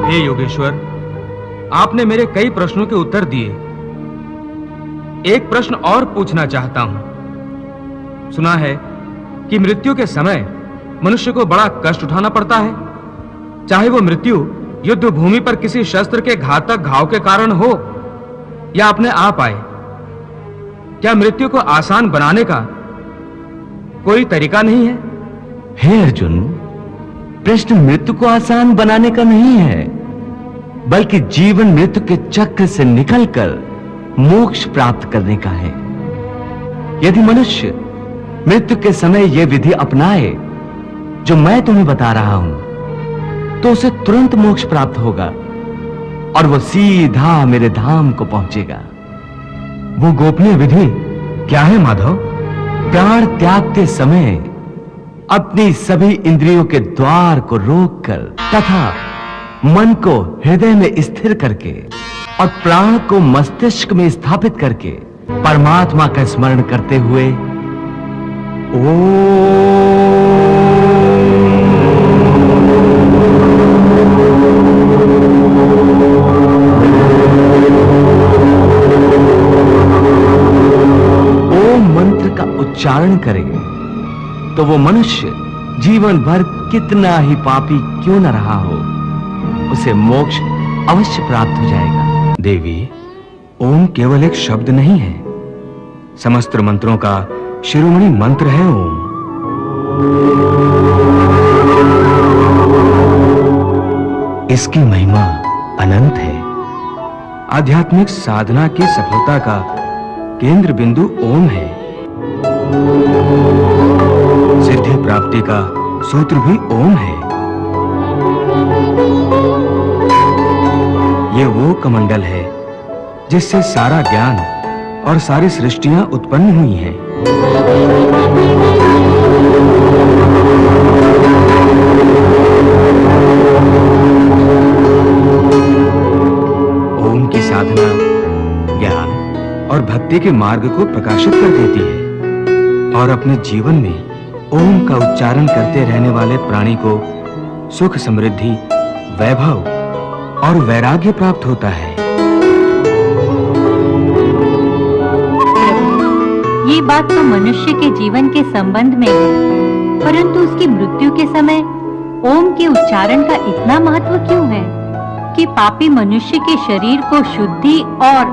हे योगेश्वर, आपने मेरे कई प्रश्नों के उत्तर दिए। एक प्रश्न और पूछना चाहता हूं। सुना है कि मृत्यु के समय मनुष्य को बड़ा कष्ट उठाना पड़ता है, चाहे वो मृत्यु युद्ध भूमि पर किसी शस्त्र के घातक घाव के कारण हो या अपने आप आए। क्या मृत्यु को आसान बनाने का कोई तरीका नहीं है? हे अर्जुन, प्रश्न मृत्यु को आसान बनाने का नहीं है, बल्कि जीवन मृत्यु के चक्र से निकलकर मोक्ष प्राप्त करने का है। यदि मनुष्य मृत्यु के समय यह विधि अपनाए जो मैं तुम्हें बता रहा हूं, तो उसे तुरंत मोक्ष प्राप्त होगा और वो सीधा मेरे धाम को पहुंचेगा। वो गोपनीय विधि क्या है माधव? प्राण त्यागते समय अपनी सभी इंद्रियों के द्वार को रोककर तथा मन को हृदय में स्थिर करके और प्राण को मस्तिष्क में स्थापित करके परमात्मा का स्मरण करते हुए ओम मंत्र का उच्चारण करे तो वो मनुष्य जीवन भर कितना ही पापी क्यों न रहा हो, उसे मोक्ष अवश्य प्राप्त हो जाएगा। देवी, ओम केवल एक शब्द नहीं है, समस्त मंत्रों का शिरोमणि मंत्र है ओम। इसकी महिमा अनंत है। आध्यात्मिक साधना की सफलता का केंद्र बिंदु ओम है। सिद्धि प्राप्ति का सूत्र भी ओम है। ये वो कमंडल है जिससे सारा ज्ञान और सारी सृष्टियां उत्पन्न हुई हैं। ओम की साधना ज्ञान और भक्ति के मार्ग को प्रकाशित कर देती है और अपने जीवन में ओम का उच्चारण करते रहने वाले प्राणी को सुख, समृद्धि, वैभव और वैराग्य प्राप्त होता है। ये बात तो मनुष्य के जीवन के संबंध में है, परंतु उसकी मृत्यु के समय ओम के उच्चारण का इतना महत्व क्यों है कि पापी मनुष्य के शरीर को शुद्धि और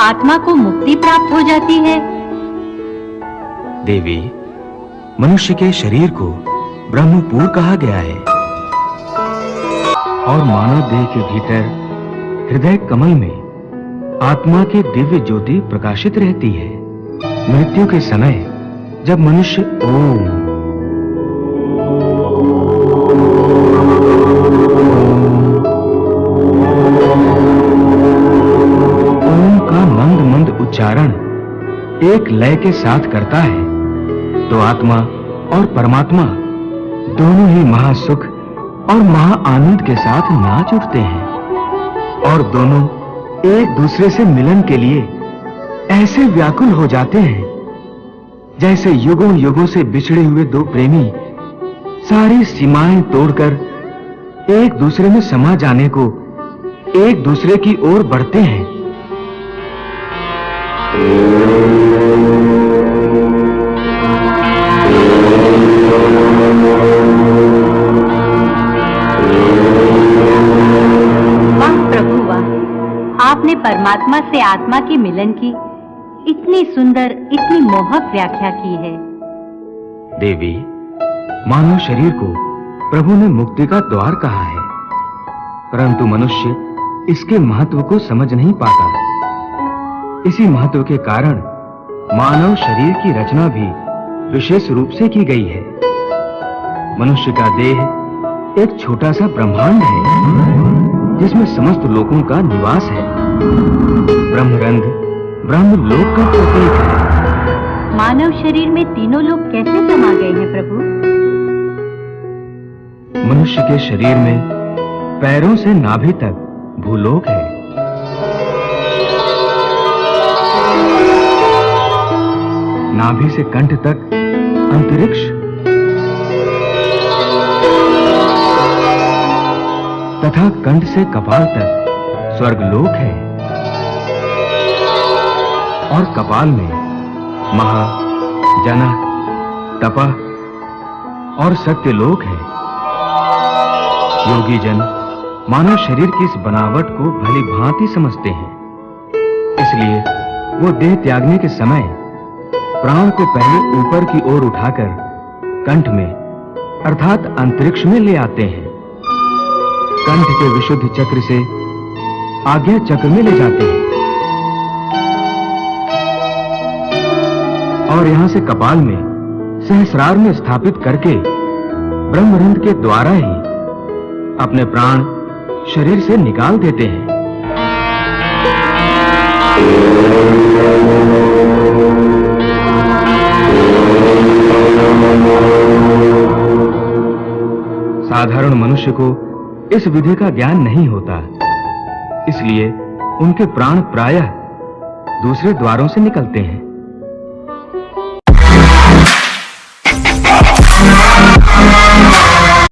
आत्मा को मुक्ति प्राप्त हो जाती है? देवी, मनुष्य के शरीर को ब्रह्मपुर कहा गया है और मानव देह के भीतर हृदय कमल में आत्मा की दिव्य ज्योति प्रकाशित रहती है। मृत्यु के समय जब मनुष्य ओम का मंद मंद उच्चारण एक लय के साथ करता है, तो आत्मा और परमात्मा दोनों ही महासुख और महा आनंद के साथ नाच उठते हैं और दोनों एक दूसरे से मिलन के लिए ऐसे व्याकुल हो जाते हैं जैसे युगों युगों से बिछड़े हुए दो प्रेमी सारी सीमाएं तोड़कर एक दूसरे में समा जाने को एक दूसरे की ओर बढ़ते हैं। वाह प्रभु वाह, आपने परमात्मा से आत्मा की मिलन की इतनी सुंदर, इतनी मोहक व्याख्या की है। देवी, मानव शरीर को प्रभु ने मुक्ति का द्वार कहा है, परंतु मनुष्य इसके महत्व को समझ नहीं पाता। इसी महत्व के कारण मानव शरीर की रचना भी विशेष रूप से की गई है। मनुष्य का देह एक छोटा सा ब्रह्मांड है जिसमें समस्त लोकों का निवास है। ब्रह्मरंध्र ब्रह्मलोक का प्रतीक है। मानव शरीर में तीनों लोग कैसे समा गए हैं प्रभु? मनुष्य के शरीर में पैरों से नाभि तक भूलोक है। नाभि से कंठ तक अंतरिक्ष तथा कंठ से कपाल तक स्वर्गलोक है और कपाल में महा, जना, तपा और सत्यलोक है। योगी जन मानव शरीर की इस बनावट को भली भांति समझते हैं, इसलिए वो देह त्यागने के समय प्राण को पहले ऊपर की ओर उठाकर कंठ में अर्थात अंतरिक्ष में ले आते हैं। कंठ के विशुद्ध चक्र से आज्ञा चक्र में ले जाते हैं और यहां से कपाल में सहस्रार में स्थापित करके ब्रह्मरंध्र के द्वारा ही अपने प्राण शरीर से निकाल देते हैं। साधारण मनुष्य को इस विधि का ज्ञान नहीं होता, इसलिए उनके प्राण प्रायः दूसरे द्वारों से निकलते हैं।